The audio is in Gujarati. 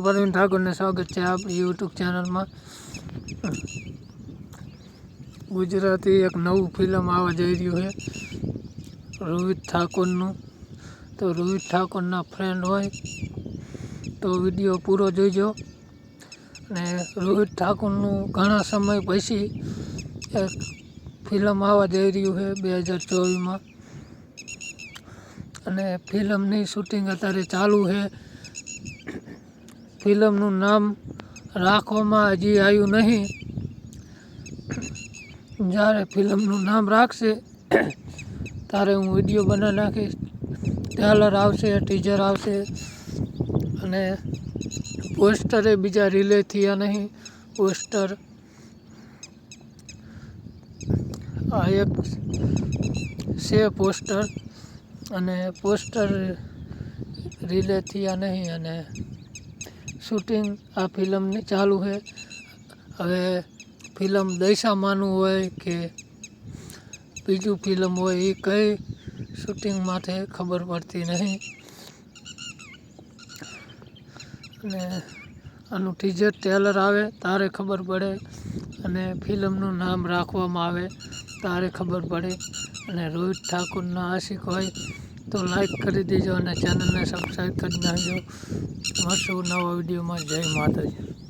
પરવીન ઠાકોરને સ્વાગત છે આપણી યુટ્યુબ ચેનલમાં। ગુજરાતી એક નવું ફિલ્મ આવવા જઈ રહ્યું છે રોહિત ઠાકોરનું। તો રોહિત ઠાકોરના ફ્રેન્ડ હોય તો વિડીયો પૂરો જોઈજો। અને રોહિત ઠાકોરનું ઘણા સમય પછી એક ફિલ્મ આવવા જઈ રહ્યું છે 2024માં। અને ફિલ્મની શૂટિંગ અત્યારે ચાલુ છે। ફિલ્મનું નામ રાખવામાં હજી આવ્યું નહીં। જ્યારે ફિલ્મનું નામ રાખશે ત્યારે હું વિડીયો બનાવી નાખીશ। ટ્રેલર આવશે, ટીઝર આવશે અને પોસ્ટરે બીજા રિલીઝ થયા નહીં। પોસ્ટર આ એક છે પોસ્ટર, અને પોસ્ટર રિલીઝ થયા નહીં અને શૂટિંગ આ ફિલ્મની ચાલુ છે। હવે ફિલ્મ દશામાનું હોય કે બીજું ફિલ્મ હોય એ કઈ શૂટિંગ માટે ખબર પડતી નહીં। અને આનું ટીઝર ટ્રેલર આવે તારે ખબર પડે, અને ફિલ્મનું નામ રાખવામાં આવે તારે ખબર પડે। અને રોહિત ઠાકોરના આશિક હોય તો લાઈક કરી દેજો અને ચેનલને સબસ્ક્રાઈબ કરી નાખજો। મળશું નવા વિડીયોમાં। જય માતાજી।